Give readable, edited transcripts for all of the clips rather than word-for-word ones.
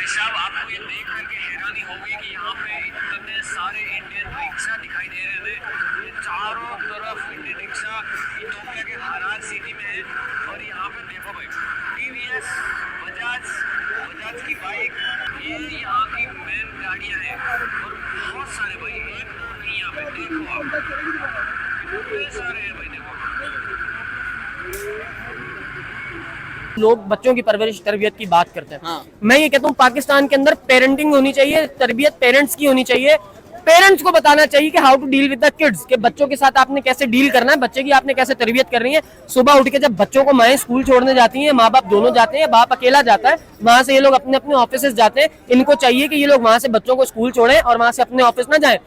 भाई साहब आपको ये देख करके हैरानी होगी कि यहाँ पे इतने सारे इंडियन रिक्शा दिखाई दे रहे थे। चारों तरफ इंडियन रिक्शा इथोपिया के हरार सिटी में है। और यहाँ पे देखो भाई टीवीएस, बजाज की बाइक, ये यहाँ की मेन गाड़ियाँ हैं। और बहुत सारे भाई, एक दो नहीं, यहाँ पे देखो आप इतने सारे हैं भाई। देखो लोग बच्चों की परवरिश तरबियत की बात करते हैं। हाँ। मैं ये कहता हूँ पाकिस्तान के अंदर पेरेंटिंग होनी चाहिए, तरबियत पेरेंट्स की होनी चाहिए। पेरेंट्स को बताना चाहिए कि how to deal with the kids, के बच्चों के साथ आपने कैसे डील करना है, बच्चे की आपने कैसे तरबियत करनी है। सुबह उठ के जब बच्चों को माएं स्कूल छोड़ने जाती हैं, माँ बाप दोनों जाते हैं, बाप अकेला जाता है, वहां से ये लोग अपने अपने ऑफिस जाते हैं। इनको चाहिए कि ये लोग वहां से बच्चों को स्कूल छोड़ें और वहां से अपने ऑफिस ना जाएं।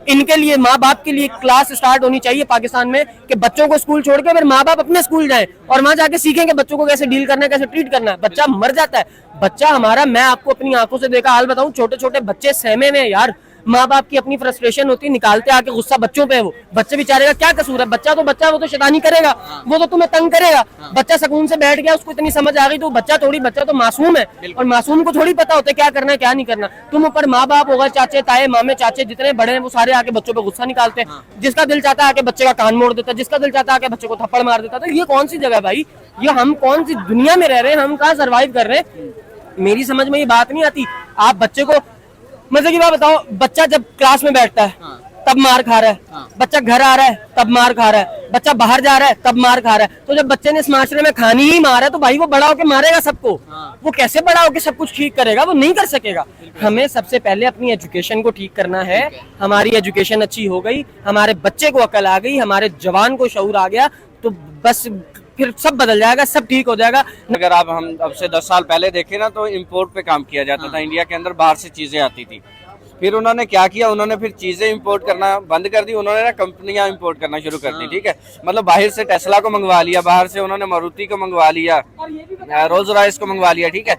इनके लिए माँ बाप के लिए क्लास स्टार्ट होनी चाहिए पाकिस्तान में कि बच्चों को स्कूल छोड़ के फिर माँ बाप अपने स्कूल जाएं और वहां जाके सीखें कि बच्चों को कैसे डील करना है, कैसे ट्रीट करना है। बच्चा मर जाता है, बच्चा हमारा, मैं आपको अपनी आंखों से देखा हाल बताऊं, छोटे छोटे बच्चे सहमे में यार, माँ बाप की अपनी फ्रस्ट्रेशन होती है, निकालते आके गुस्सा बच्चों पे। वो बच्चे बेचारे का क्या कसूर है? बच्चा तो बच्चा, वो तो शैतानी करेगा, वो तो तुम्हें तंग करेगा। बच्चा सुकून से बैठ गया, उसको इतनी समझ आ गई, तो बच्चा तो मासूम है और मासूम को थोड़ी पता होता है क्या करना है क्या नहीं करना। तुम ऊपर माँ बाप होगा, चाचे ताए मामे चाचे जितने बड़े हैं वो सारे आके बच्चों पे गुस्सा निकालते हैं। जिसका दिल चाहता है आके बच्चे का कान मोड़ देता है, जिसका दिल चाहता है आके बच्चे को थप्पड़ मार देता है। तो ये कौन सी जगह भाई? ये हम कौन सी दुनिया में रह रहे हैं? हम कहाँ सर्वाइव कर रहे हैं? मेरी समझ में ये बात नहीं आती। आप बच्चे को मजे की बात बताओ, बच्चा जब क्लास में बैठता है तब मार खा रहा है, बच्चा घर आ रहा है तब मार खा रहा है, बच्चा बाहर जा रहा है तब मार खा रहा है। तो जब बच्चे ने इस माशरे में खानी ही मार है तो भाई वो बड़ा होके मारेगा सबको। वो कैसे बड़ा होके सब कुछ ठीक करेगा? वो नहीं कर सकेगा। हमें सबसे पहले अपनी एजुकेशन को ठीक करना है। हमारी एजुकेशन अच्छी हो गई, हमारे बच्चे को अकल आ गई, हमारे जवान को शऊर आ गया, तो बस फिर सब बदल जाएगा, सब ठीक हो जाएगा। अगर आप हम अब से 10 साल पहले देखें ना तो इम्पोर्ट पे काम किया जाता था। इंडिया के अंदर बाहर से चीजें आती थी। फिर उन्होंने क्या किया, उन्होंने फिर चीजें इंपोर्ट करना बंद कर दी। उन्होंने ना कंपनियां इंपोर्ट करना शुरू कर दी। ठीक है, मतलब बाहर से टेस्ला को मंगवा लिया, बाहर से उन्होंने मारुति को मंगवा लिया, रोल्स रॉयस को मंगवा लिया, ठीक है,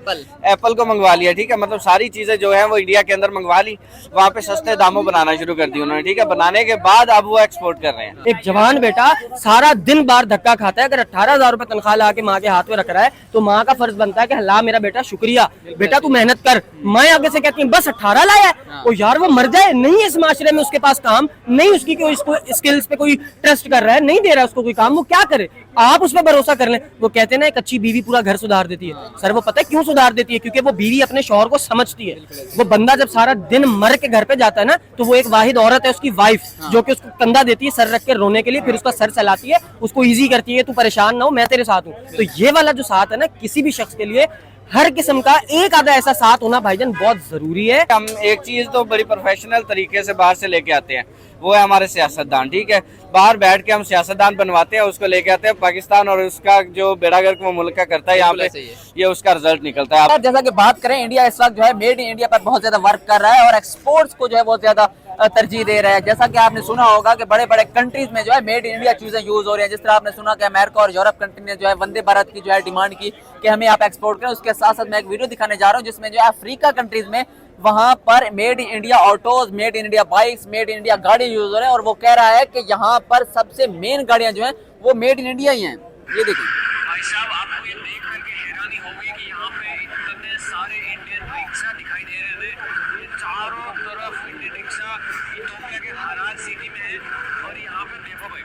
एप्पल को मंगवा लिया। ठीक है, मतलब सारी चीजें जो है वो इंडिया के अंदर मंगवा ली, वहाँ पे सस्ते दामों बनाना शुरू कर दी उन्होंने। ठीक है, बनाने के बाद अब वो एक्सपोर्ट कर रहे हैं। एक जवान बेटा सारा दिन बाहर धक्का खाता है, अगर 18,000 रुपए तनख्वाह ला के माँ के हाथ में रख रहा है तो माँ का फर्ज बनता है कि ला मेरा बेटा शुक्रिया, बेटा तू मेहनत कर। मैं आगे से कहती हूँ बस 18 लाया है, ओ यार वो मर जाए, नहीं है इस माशरे में उसके पास काम, नहीं उसकी कोई स्किल्स पे कोई ट्रस्ट कर रहा है, नहीं दे रहा है उसको कोई काम, वो क्या करे? आप उस पर भरोसा कर लें। वो कहते हैं ना एक अच्छी बीवी पूरा घर सुधार देती है। सर वो पता है क्यों सुधार देती है? क्योंकि वो बीवी अपने शौहर को समझती है। वो बंदा जब सारा दिन मर के घर पे जाता है ना तो वो एक वाहिद औरत है उसकी वाइफ, जो कि उसको कंधा देती है सर रख के रोने के लिए, फिर उसका सर चलाती है, उसको इजी करती है, तू परेशान ना हो मैं तेरे साथ हूँ। तो ये वाला जो साथ है ना किसी भी शख्स के लिए, हर किस्म का एक आधा ऐसा साथ होना भाईजान बहुत जरूरी है। हम एक चीज तो बड़ी प्रोफेशनल तरीके से बाहर से लेके आते हैं, वो है हमारे सियासतदान। ठीक है, बाहर बैठ के हम सियासतदान बनवाते हैं, उसको लेके आते हैं पाकिस्तान, और उसका जो बेड़ागर्क वो मुल्क का करता है यहाँ पे, ये उसका रिजल्ट निकलता है। जैसा कि बात करें, इंडिया इस वक्त जो है मेड इन इंडिया पर बहुत ज्यादा वर्क कर रहा है और एक्सपोर्ट्स को जो है बहुत ज्यादा तरजीह दे रहा है। जैसा कि आपने सुना होगा कि बड़े बड़े कंट्रीज में जो है मेड इन इंडिया चीजें यूज हो रही हैं। जिस तरह आपने सुना कि अमेरिका और यूरोप कंट्री ने जो है वंदे भारत की जो है डिमांड की कि हमें आप एक्सपोर्ट करें। उसके साथ साथ मैं एक वीडियो दिखाने जा रहा हूँ जिसमें जो है अफ्रीका कंट्रीज में वहां पर made in India autos, made in India bikes, made in India गाड़ी यूज हो रहे हैं। और वो कह रहा है कि यहाँ पर सबसे मेन गाड़ियां जो हैं वो मेड इन इंडिया ही हैं। ये देखिए भाई साहब आपको ये देख करके हैरानी होगी कि यहाँ पे इतने सारे इंडियन रिक्शा दिखाई दे रहे थे। ये चारों तरफ इंडियन रिक्शा इथोपिया के हरार सिटी में है। और यहाँ पे देखो भाई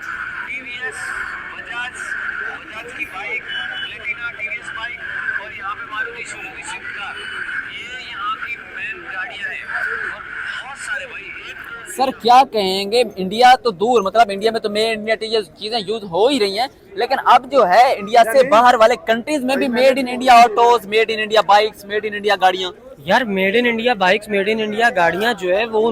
टीवीएस, बजाज की बाइक, प्लेटिना टीवीएस बाइक, और यहाँ पे मारुति सुजुकी स्विफ्ट कार, ये यहाँ की मेन गाड़ियाँ हैं। और बहुत सारे भाई, एक सर क्या कहेंगे, इंडिया तो दूर, मतलब इंडिया में तो मेड इन इंडिया चीजें यूज हो ही रही हैं, लेकिन अब जो है इंडिया से बाहर वाले कंट्रीज में भी made in India autos, made in India bikes, made in India गाड़ियां। यार made in India bikes, made in India गाड़ियां जो है वो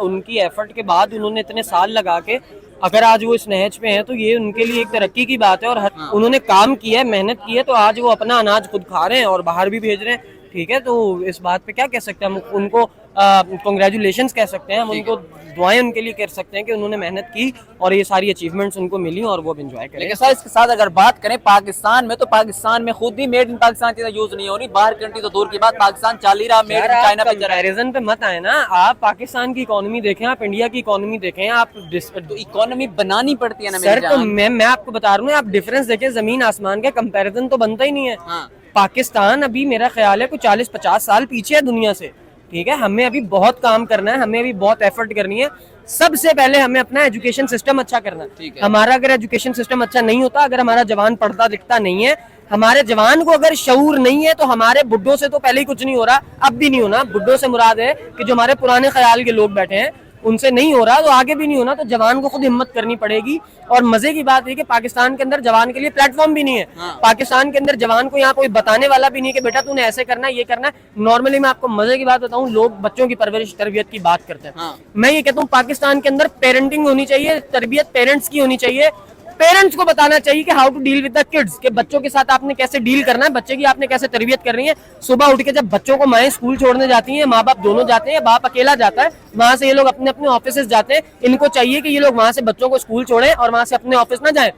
उनकी एफर्ट के बाद उन्होंने इतने साल लगा के अगर आज वो इस नहज पे हैं तो ये उनके लिए एक तरक्की की बात है। और उन्होंने काम किया है, मेहनत की है, तो आज वो अपना अनाज खुद खा रहे हैं और बाहर भी भेज रहे हैं। ठीक है, तो इस बात पे क्या कह सकते हैं हम? उनको कॉन्ग्रेचुलेशंस कह सकते हैं हम, उनको दुआएं उनके लिए कर सकते हैं कि उन्होंने मेहनत की और ये सारी अचीवमेंट्स उनको मिली और वो एंजॉय करें। लेकिन सर इसके साथ अगर बात करें पाकिस्तान में, तो पाकिस्तान में खुद ही मेड इन पाकिस्तान चीजें यूज नहीं हो रही। बाहर कंट्री तो दूर की बात, पाकिस्तान चल ही रहा मेड इन चाइना पे चल रहा है। कंपैरिजन पे मत आए ना, आप पाकिस्तान की इकोनॉमी देखें, आप इंडिया की इकोनॉमी देखें, आप तो इकोनॉमी बनानी पड़ती है ना सर। तो मैं आपको बता रहा हूँ, आप डिफरेंस देखें, जमीन आसमान का कंपैरिजन तो बनता ही नहीं है। पाकिस्तान अभी मेरा ख्याल है कोई 40-50 साल पीछे है दुनिया से, ठीक है। हमें अभी बहुत काम करना है, हमें अभी बहुत एफर्ट करनी है। सबसे पहले हमें अपना एजुकेशन सिस्टम अच्छा करना है। हमारा अगर एजुकेशन सिस्टम अच्छा नहीं होता, अगर हमारा जवान पढ़ता लिखता नहीं है, हमारे जवान को अगर शऊर नहीं है, तो हमारे बुड्ढों से तो पहले ही कुछ नहीं हो रहा, अब भी नहीं होना। बुड्ढों से मुराद है कि जो हमारे पुराने ख्याल के लोग बैठे हैं, उनसे नहीं हो रहा तो आगे भी नहीं होना। तो जवान को खुद हिम्मत करनी पड़ेगी। और मजे की बात है कि पाकिस्तान के अंदर जवान के लिए प्लेटफॉर्म भी नहीं है। पाकिस्तान के अंदर जवान को यहाँ कोई बताने वाला भी नहीं कि बेटा तूने ऐसे करना है, ये करना है। नॉर्मली मैं आपको मजे की बात बताऊं, लोग बच्चों की परवरिश तरबियत की बात करते हैं। मैं ये कहता हूँ पाकिस्तान के अंदर पेरेंटिंग होनी चाहिए, तरबियत पेरेंट्स की होनी चाहिए। पेरेंट्स को बताना चाहिए कि how to deal with the kids, के बच्चों के साथ आपने कैसे डील करना है, बच्चे की आपने कैसे तरबियत करनी है। सुबह उठ के जब बच्चों को माएं स्कूल छोड़ने जाती हैं, माँ बाप दोनों जाते हैं, बाप अकेला जाता है, वहां से ये लोग अपने अपने ऑफिस जाते हैं। इनको चाहिए कि ये लोग वहां से बच्चों को स्कूल छोड़ें और वहां से अपने ऑफिस ना जाएं।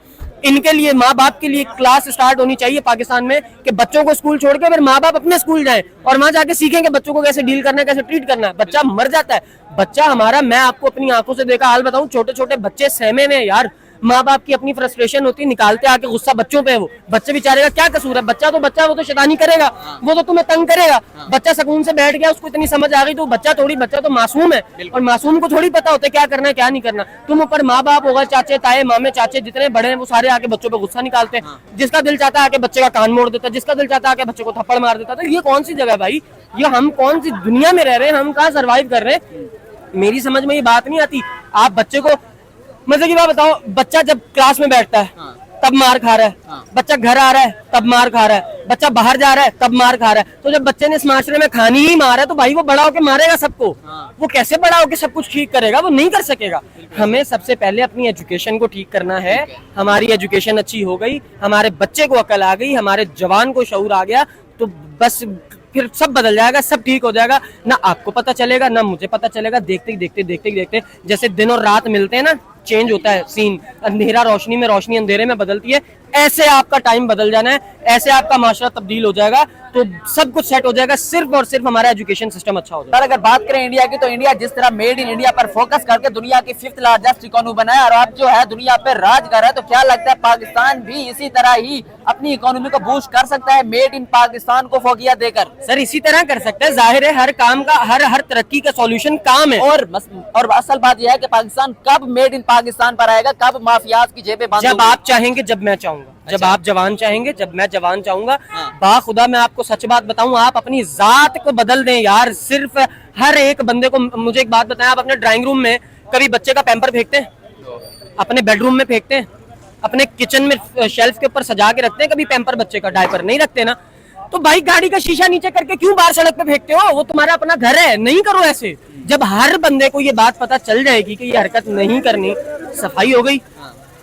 इनके लिए माँ बाप के लिए क्लास स्टार्ट होनी चाहिए पाकिस्तान में कि बच्चों को स्कूल छोड़ के फिर माँ बाप अपने स्कूल जाएं और वहां जाके सीखें कि बच्चों को कैसे डील करना है, कैसे ट्रीट करना है। बच्चा मर जाता है, बच्चा हमारा, मैं आपको अपनी आंखों से देखा हाल बताऊं, छोटे छोटे बच्चे सहमे में यार, माँ बाप की अपनी फ्रस्ट्रेशन होती है, निकालते आके गुस्सा बच्चों पे। वो बच्चे बेचारे का क्या कसूर है? बच्चा तो बच्चा, वो तो शैतानी करेगा, वो तो तुम्हें तंग करेगा। बच्चा सुकून से बैठ गया, उसको इतनी समझ आ गई, तो बच्चा तो मासूम है और मासूम को थोड़ी पता होता है क्या करना है क्या नहीं करना। तुम ऊपर माँ बाप होगा, चाचे ताए मामे चाचे जितने बड़े हैं, वो सारे आके बच्चों पे गुस्सा निकालते हैं। जिसका दिल चाहता है आके बच्चे का कान मोड़ देता है, जिसका दिल चाहता है आके बच्चे को थप्पड़ मार देता है। तो ये कौन सी जगह भाई? ये हम कौन सी दुनिया में रह रहे हैं? हम कहाँ सर्वाइव कर रहे हैं? मेरी समझ में ये बात नहीं आती। आप बच्चे को मजे की बात बताओ, बच्चा जब क्लास में बैठता है तब मार खा रहा है, बच्चा घर आ रहा है तब मार खा रहा है, बच्चा बाहर जा रहा है तब मार खा रहा है। तो जब बच्चे ने इस माशरे में खानी ही मार है, तो भाई वो बड़ा होके मारेगा सबको। वो कैसे बड़ा होके सब कुछ ठीक करेगा? वो नहीं कर सकेगा। हमें सबसे पहले अपनी एजुकेशन को ठीक करना है। हमारी एजुकेशन अच्छी हो गई, हमारे बच्चे को अकल आ गई, हमारे जवान को शऊर आ गया, तो बस फिर सब बदल जाएगा, सब ठीक हो जाएगा। ना आपको पता चलेगा, ना मुझे पता चलेगा। देखते जैसे दिन और रात मिलते हैं ना, चेंज होता है सीन, अंधेरा रोशनी में, रोशनी अंधेरे में बदलती है। ऐसे आपका टाइम बदल जाना है, ऐसे आपका माशरा तब्दील हो जाएगा, तो सब कुछ सेट हो जाएगा, सिर्फ और सिर्फ हमारा एजुकेशन सिस्टम अच्छा हो जाएगा। अगर बात करें इंडिया की, तो इंडिया जिस तरह मेड इन इंडिया पर फोकस करके दुनिया की 5th लार्जेस्ट इकोनॉमी बना है और अब जो है दुनिया पे राज कर रहा है, तो क्या लगता है पाकिस्तान भी इसी तरह ही अपनी इकोनॉमी को बूस्ट कर सकता है मेड इन पाकिस्तान को फोकिया देकर? सर इसी तरह कर सकते हैं, जाहिर है हर काम का, हर तरक्की का सॉल्यूशन काम है। और असल बात यह है कि पाकिस्तान कब मेड इन पाकिस्तान पर आएगा, कब माफियाज की जेबें बंद जब आप चाहेंगे, जब मैं चाहूंगा। जब आप जवान चाहेंगे, जब मैं जवान चाहूंगा। बाखुदा मैं आपको सच बात बताऊं, आप अपनी जात को बदल दें यार। सिर्फ हर एक बंदे को, मुझे एक बात बताएं, आप अपने ड्राइंग रूम में कभी बच्चे का पैम्पर फेंकते हैं? अपने बेडरूम में फेंकते हैं? अपने किचन में शेल्फ के ऊपर सजा के रखते हैं कभी पैम्पर बच्चे का? डायपर नहीं रखते ना। तो भाई गाड़ी का शीशा नीचे करके क्यों बाहर सड़क पे फेंकते हो? वो तुम्हारा अपना घर है, नहीं करो ऐसे। जब हर बंदे को ये बात पता चल जाएगी कि ये हरकत नहीं करनी, सफाई हो गई,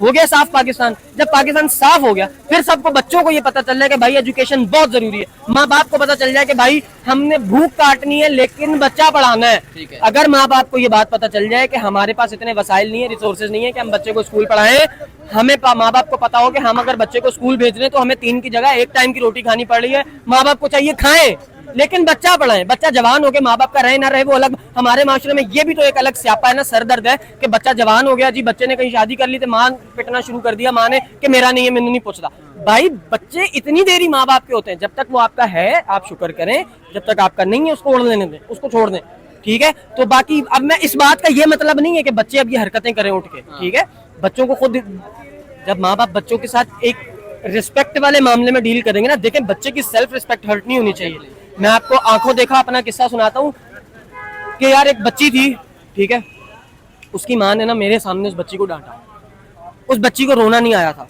हो गया साफ पाकिस्तान। जब पाकिस्तान साफ हो गया, फिर सबको बच्चों को ये पता चल जाए कि भाई एजुकेशन बहुत जरूरी है। माँ बाप को पता चल जाए कि भाई हमने भूख काटनी है लेकिन बच्चा पढ़ाना है। अगर माँ बाप को ये बात पता चल जाए कि हमारे पास इतने वसाइल नहीं है, रिसोर्सेज नहीं है कि हम बच्चे को स्कूल पढ़ाएं, हमें माँ बाप को पता हो कि हम अगर बच्चे को स्कूल भेज रहे हैं तो हमें 3 की जगह 1 टाइम की रोटी खानी पड़ रही है, माँ बाप को चाहिए खाएं लेकिन बच्चा पढ़ाएं। बच्चा जवान हो गया, माँ बाप का रहे ना रहे वो अलग। हमारे माशरे में ये भी तो एक अलग स्यापा है ना, सरदर्द है कि बच्चा जवान हो गया जी, बच्चे ने कहीं शादी कर ली तो माँ पिटना शुरू कर दिया, माँ ने कि मेरा नहीं है, मैंने नहीं पूछता। भाई बच्चे इतनी देरी माँ बाप के होते हैं, जब तक वो आपका है आप शुक्र करें, जब तक आपका नहीं है उसको ओढ़ लेने दें, उसको छोड़ दें, ठीक है। तो बाकी अब मैं इस बात का ये मतलब नहीं है कि बच्चे अब ये हरकतें करें उठ के, ठीक है। बच्चों को खुद, जब माँ बाप बच्चों के साथ एक रिस्पेक्ट वाले मामले में डील करेंगे ना, देखें बच्चे की सेल्फ रिस्पेक्ट हर्ट नहीं होनी चाहिए। मैं आपको आंखों देखा अपना किस्सा सुनाता हूँ कि यार एक बच्ची थी, ठीक है, उसकी माँ ने ना मेरे सामने उस बच्ची को डांटा। उस बच्ची को रोना नहीं आया था,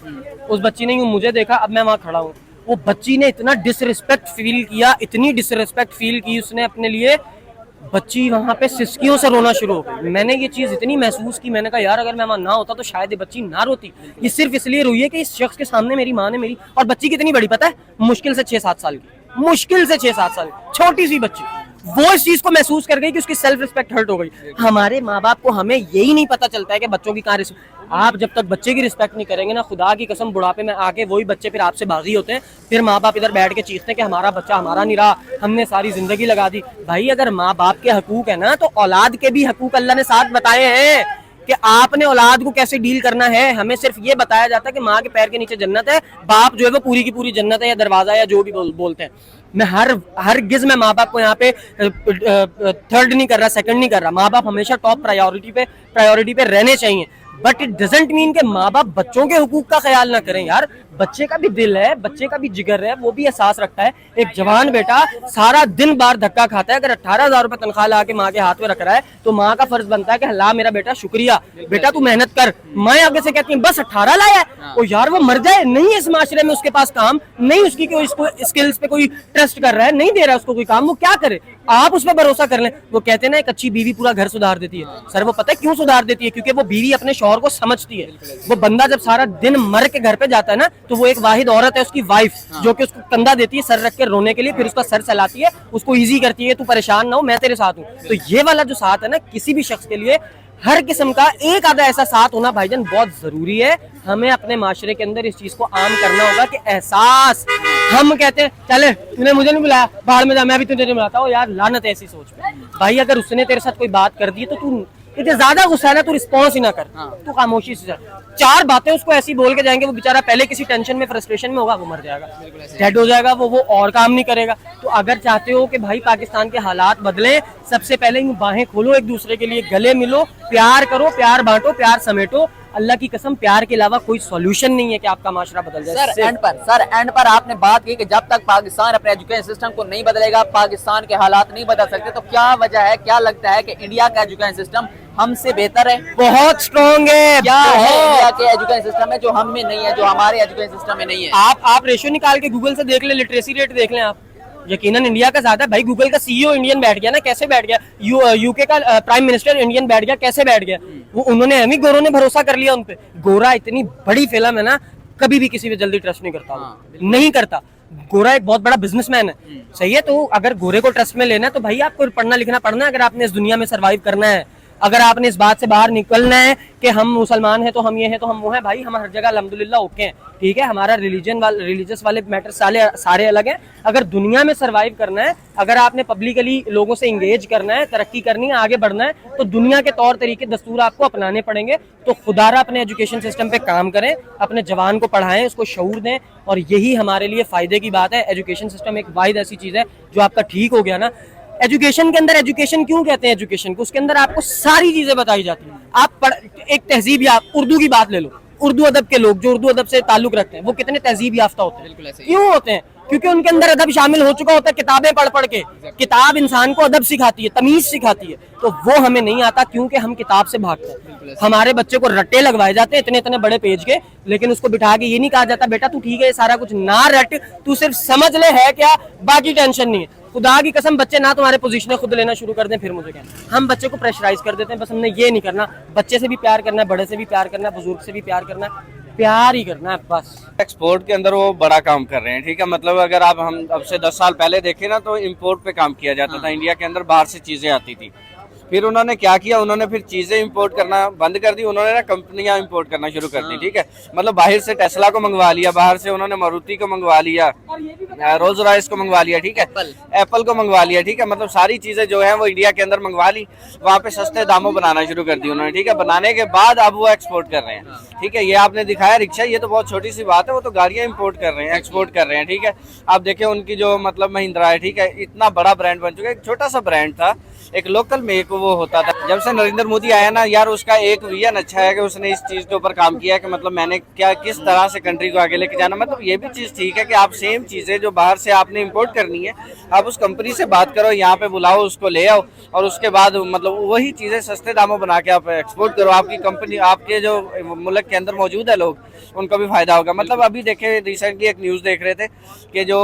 उस बच्ची ने यूं मुझे देखा, अब मैं वहां खड़ा हूँ, वो बच्ची ने इतना डिसरिस्पेक्ट फील किया, इतनी डिसरिस्पेक्ट फील की उसने अपने लिए, बच्ची वहां पे सिसकियों से रोना शुरू हो गई। मैंने ये चीज इतनी महसूस की, मैंने कहा यार अगर मैं वहां ना होता तो शायद ये बच्ची ना रोती। ये सिर्फ इसलिए रोई है कि इस शख्स के सामने मेरी माँ ने मेरी, और बच्ची कितनी बड़ी पता है, मुश्किल से 6-7 साल की, मुश्किल से 6-7 साल, छोटी सी बच्ची, वो इस चीज को महसूस कर गई कि उसकी सेल्फ रिस्पेक्ट हर्ट हो गई। हमारे माँ बाप को हमें यही नहीं पता चलता है कि बच्चों की कहाँ रिस्पेक्ट। आप जब तक बच्चे की रिस्पेक्ट नहीं करेंगे ना, खुदा की कसम बुढ़ापे में आके वही बच्चे फिर आपसे बागी होते हैं। फिर माँ बाप इधर बैठ के चीखते हैं कि हमारा बच्चा हमारा नहीं रहा, हमने सारी जिंदगी लगा दी। भाई अगर माँ बाप के हकूक है ना, तो औलाद के भी हकूक अल्लाह ने साथ बताए हैं कि आपने औलाद को कैसे डील करना है। हमें सिर्फ ये बताया जाता है कि माँ के पैर के नीचे जन्नत है, बाप जो है वो पूरी की पूरी जन्नत है, या दरवाजा या जो भी बोलते हैं। मैं हर गिज में माँ बाप को यहाँ पे थर्ड नहीं कर रहा, सेकंड नहीं कर रहा। माँ बाप हमेशा टॉप प्रायोरिटी पे रहने चाहिए, बट इट डजंट मीन कि माँ बाप बच्चों के हुकूक का ख्याल ना करें। यार बच्चे का भी दिल है, बच्चे का भी जिगर है, वो भी एहसास रखता है। एक जवान बेटा सारा दिन बाहर धक्का खाता है, अगर 18,000 रुपए तनख्वाह ला के माँ के हाथ में रख रहा है तो माँ का फर्ज बनता है कि ला मेरा बेटा शुक्रिया, बेटा तू मेहनत कर। मैं आगे से कहती हूँ बस 18 लाया है, ओ यार वो मर जाए, नहीं है इस माशरे में उसके पास काम, नहीं उसकी कोई स्किल्स पे कोई ट्रस्ट कर रहा है, नहीं दे रहा है उसको कोई काम, वो क्या करे, आप उस पर भरोसा कर लें। वो कहते हैं ना एक अच्छी बीवी पूरा घर सुधार देती है। सर वो पता है क्यों सुधार देती है? क्योंकि वो बीवी अपने शौहर को समझती है। वो बंदा जब सारा दिन मर के घर पे जाता है ना, तो वो एक वाहिद औरत है उसकी वाइफ, जो कि उसको कंधा देती है सर रख के रोने के लिए, फिर उसका सर चलाती है, उसको इजी करती है, तू परेशान ना हो मैं तेरे साथ हूँ। तो ये वाला जो साथ है ना, किसी भी शख्स के लिए हर किस्म का एक आधा ऐसा साथ होना भाईजान बहुत जरूरी है। हमें अपने माशरे के अंदर इस चीज को आम करना होगा कि एहसास, हम कहते हैं चले तूने मुझे नहीं बुलाया बाहर में जा, मैं भी तुझे नहीं बुलाता हूँ, यार लानत है ऐसी सोच पे। भाई अगर उसने तेरे साथ कोई बात कर दी तो तू इतने ज्यादा गुस्सा है ना, तू रिस्पॉन्स ही ना कर, तू खामोशी से चार बातें उसको ऐसी बोल के जाएंगे, वो बेचारा पहले किसी टेंशन में फ्रस्ट्रेशन में होगा, वो मर जाएगा, डेड हो जाएगा, वो और काम नहीं करेगा। तो अगर चाहते हो कि भाई पाकिस्तान के हालात बदले, सबसे पहले इन बाहें खोलो, एक दूसरे के लिए गले मिलो, प्यार करो, प्यार बांटो, प्यार समेटो। अल्लाह की कसम प्यार के अलावा कोई सॉल्यूशन नहीं है कि आपका माशरा बदल जाए। सर एंड पर आपने बात की कि जब तक पाकिस्तान अपने एजुकेशन सिस्टम को नहीं बदलेगा, पाकिस्तान के हालात नहीं बदल सकते। तो क्या वजह है, क्या लगता है कि इंडिया का एजुकेशन सिस्टम हमसे बेहतर है? बहुत स्ट्रॉन्ग है। क्या है इंडिया के एजुकेशन सिस्टम में जो हम में नहीं है, जो हमारे एजुकेशन सिस्टम में नहीं है? आप रेशियो निकाल के गूगल से देख ले, लिटरेसी रेट देख लें आप, यकीनन इंडिया का ज्यादा है। भाई गूगल का सीईओ इंडियन बैठ गया ना, कैसे बैठ गया? यूके का प्राइम मिनिस्टर इंडियन बैठ गया, कैसे बैठ गया? वो उन्होंने हम ही गोरों ने भरोसा कर लिया उन पे। गोरा इतनी बड़ी फिल्म है ना, कभी भी किसी पे जल्दी ट्रस्ट नहीं करता, नहीं करता। गोरा एक बहुत बड़ा बिजनेसमैन है, सही है। तो अगर गोरे को ट्रस्ट में लेना है तो भाई आपको पढ़ना लिखना पड़ना है, अगर आपने इस दुनिया में सर्वाइव करना है, अगर आपने इस बात से बाहर निकलना है कि हम मुसलमान हैं तो हम ये हैं तो हम वो हैं। भाई हम हर जगह अल्हम्दुलिल्लाह ओके हैं, ठीक है, हमारा रिलीजियस वाले मैटर सारे अलग हैं। अगर दुनिया में सरवाइव करना है, अगर आपने पब्लिकली लोगों से इंगेज करना है, तरक्की करनी है, आगे बढ़ना है, तो दुनिया के तौर तरीके दस्तूर आपको अपनाने पड़ेंगे। तो खुदारा अपने एजुकेशन सिस्टम पे काम करें, अपने जवान को पढ़ाएं, उसको शऊर दें, और यही हमारे लिए फायदे की बात है। एजुकेशन सिस्टम एक वाहिद ऐसी चीज है जो आपका ठीक हो गया ना। एजुकेशन के अंदर, एजुकेशन क्यों कहते हैं एजुकेशन को? उसके अंदर आपको सारी चीजें बताई जाती हैं। आप एक तहजीब या उर्दू की बात ले लो, उर्दू अदब के लोग जो उर्दू अदब से ताल्लुक रखते हैं वो कितने तहजीब याफ्ता होते हैं। क्यों होते हैं? क्योंकि उनके अंदर अदब शामिल हो चुका होता है, किताबें पढ़ पढ़ के। किताब इंसान को अदब सिखाती है, तमीज सिखाती है, तो वो हमें नहीं आता क्योंकि हम किताब से भागते हैं। हमारे बच्चे को रट्टे लगवाए जाते हैं इतने इतने बड़े पेज के, लेकिन उसको बिठा के ये नहीं कहा जाता बेटा तू ठीक है ये सारा कुछ ना रट, तू सिर्फ समझ ले है क्या, बाकी टेंशन नहीं है। खुदा की कसम बच्चे ना तुम्हारे पोजीशनें खुद लेना शुरू कर दें, फिर मुझे कहना। हम बच्चे को प्रेशराइज कर देते हैं, बस हमने ये नहीं करना। बच्चे से भी प्यार करना है, बड़े से भी प्यार करना है, बुजुर्ग से भी प्यार करना है, प्यार ही करना है बस। एक्सपोर्ट के अंदर वो बड़ा काम कर रहे हैं, ठीक है। मतलब अगर आप हम अब से 10 साल पहले देखें ना, तो इंपोर्ट पे काम किया जाता था। इंडिया के अंदर बाहर से चीजें आती थी। फिर उन्होंने क्या किया, उन्होंने फिर चीजें इंपोर्ट करना बंद कर दी, उन्होंने ना कंपनियां इंपोर्ट करना शुरू कर दी, ठीक है। मतलब बाहर से टेस्ला को मंगवा लिया, बाहर से उन्होंने मारुति को मंगवा लिया, रोल्स रॉयस को मंगवा लिया, ठीक है, एप्पल को मंगवा लिया, ठीक है। मतलब सारी चीजें जो है वो इंडिया के अंदर मंगवा ली, वहाँ पे सस्ते दामों बनाना शुरू कर दी उन्होंने, ठीक है। बनाने के बाद अब वो एक्सपोर्ट कर रहे हैं, ठीक है। ये आपने दिखाया रिक्शा, ये तो बहुत छोटी सी बात है, वो तो गाड़ियां इंपोर्ट कर रहे हैं, एक्सपोर्ट कर रहे हैं, ठीक है। आप देखें उनकी जो मतलब महिंद्रा है, ठीक है, इतना बड़ा ब्रांड बन चुका है। एक छोटा सा ब्रांड था, एक लोकल मेक वो होता था। जब से नरेंद्र मोदी आया ना यार, उसका एक विजन अच्छा है कि उसने इस चीज के ऊपर काम किया है कि मतलब मैंने क्या किस तरह से कंट्री को आगे लेके जाना। मतलब ये भी चीज ठीक है कि आप सेम चीजें जो बाहर से आपने इंपोर्ट करनी है, आप उस कंपनी से बात करो, यहाँ पे बुलाओ, उसको ले आओ, और उसके बाद मतलब वही चीजें सस्ते दामों बना के आप एक्सपोर्ट करो। आपकी कंपनी, आपके जो मुल्क के अंदर मौजूद है लोग, उनको भी फायदा होगा। मतलब अभी देखे रिसेंटली एक न्यूज देख रहे थे कि जो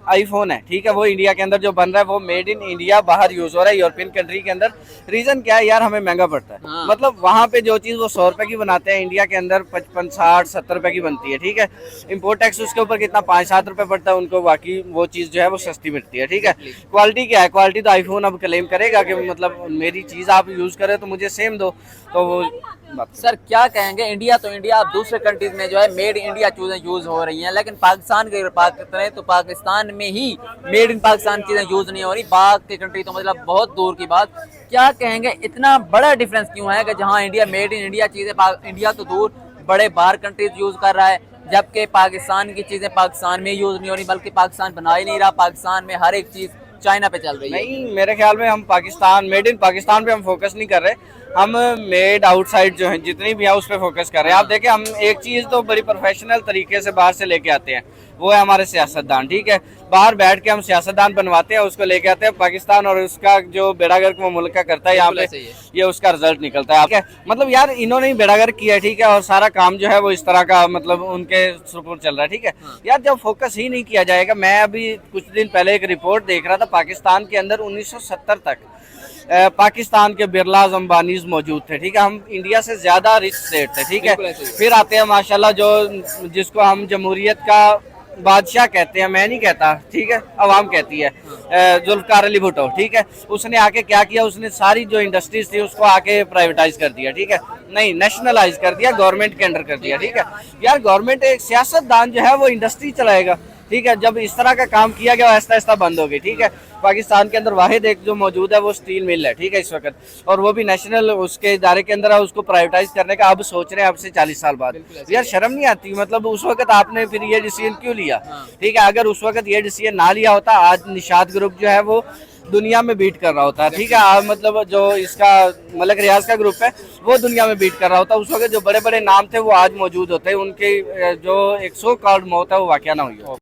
आईफोन है, ठीक है, वो इंडिया के अंदर जो बन रहा है वो मेड इन इंडिया बाहर यूज हो रहा है यूरोपियन कंट्री के अंदर। रीजन क्या है यार, हमें महंगा पड़ता है। मतलब वहाँ पे जो चीज वो 100 रुपए की बनाते हैं, इंडिया के अंदर 55, 60, 70 रुपए की बनती है, ठीक है। इम्पोर्ट टैक्स उसके ऊपर कितना 5-7 रुपए पड़ता है उनको, बाकी वो चीज जो है वो सस्ती मिलती है, ठीक है। क्वालिटी क्या है, क्वालिटी तो आईफोन अब क्लेम करेगा कि मतलब मेरी चीज आप यूज करें तो मुझे सेम दो, तो वो बात। सर क्या कहेंगे, इंडिया तो इंडिया, अब दूसरे कंट्रीज में जो है मेड इन इंडिया चीजें यूज हो रही हैं, लेकिन पाकिस्तान की अगर बात करें तो पाकिस्तान में ही मेड इन पाकिस्तान चीजें यूज नहीं हो रही, बाकी कंट्री तो मतलब बहुत दूर की बात। क्या कहेंगे इतना बड़ा डिफरेंस क्यों है कि जहाँ इंडिया मेड इन इंडिया चीजें, इंडिया तो दूर बड़े बाहर कंट्रीज यूज कर रहा है, जबकि पाकिस्तान की चीजें पाकिस्तान में यूज नहीं हो रही, बल्कि पाकिस्तान बना ही नहीं रहा, पाकिस्तान में हर एक चीज चाइना पे चल रही है। नहीं, मेरे ख्याल में हम पाकिस्तान, मेड इन पाकिस्तान पे हम फोकस नहीं कर रहे, हम मेड आउटसाइड जो है जितनी भी है उस पर फोकस कर रहे हैं। आप देखें, हम एक चीज़ तो बड़ी प्रोफेशनल तरीके से बाहर से लेके आते हैं, वो है हमारे सियासतदान, ठीक है। बाहर बैठ के हम सियासतदान बनवाते हैं, उसको लेके आते हैं पाकिस्तान, और उसका जो बेड़ागर्क वो मुल्क का करता है यहाँ पे, ये उसका रिजल्ट निकलता है। ठीक है, मतलब यार इन्होंने ही बेड़ागर्क किया है, ठीक है, और सारा काम जो है वो इस तरह का मतलब उनके सुपुर्द चल रहा है, ठीक है। यार जब फोकस ही नहीं किया जाएगा, मैं अभी कुछ दिन पहले एक रिपोर्ट देख रहा था, पाकिस्तान के अंदर 1970 तक पाकिस्तान के बिरलाज अंबानीज मौजूद थे, ठीक है। हम इंडिया से ज्यादा रिच स्टेट थे, ठीक है। फिर आते हैं माशाल्लाह जो जिसको हम जमहूरियत का बादशाह कहते हैं, मैं नहीं कहता, ठीक है, अवाम कहती है, जुल्फकार अली भुट्टो, ठीक है। उसने आके क्या किया, उसने सारी जो इंडस्ट्रीज थी उसको आके प्राइवेटाइज कर दिया, ठीक है, नहीं नेशनलाइज कर दिया, गवर्नमेंट के अंडर कर दिया, ठीक है। यार गवर्नमेंट, एक सियासतदान जो है वो इंडस्ट्री चलाएगा, ठीक है। जब इस तरह का काम किया गया आहिस्ता आहिस्ता बंद हो गई, ठीक है। पाकिस्तान के अंदर वाहिद एक जो मौजूद है वो स्टील मिल है, ठीक है, इस वक्त, और वो भी नेशनल उसके इदारे के अंदर है, उसको प्राइवेटाइज करने का अब सोच रहे हैं, अब से 40 साल बाद। यार शर्म नहीं आती, मतलब उस वक्त आपने फिर ये डिसीजन क्यों लिया, ठीक है। अगर उस वक्त ये डिसीजन ना लिया होता, आज निशात ग्रुप जो है वो दुनिया में बीट कर रहा होता है, ठीक है। मतलब जो इसका मलक रियाज का ग्रुप है वो दुनिया में बीट कर रहा होता, उस वक्त जो बड़े बड़े नाम थे वो आज मौजूद होते, उनके जो एक 100 करोड़ मौत है वो वाकया ना हुई हो।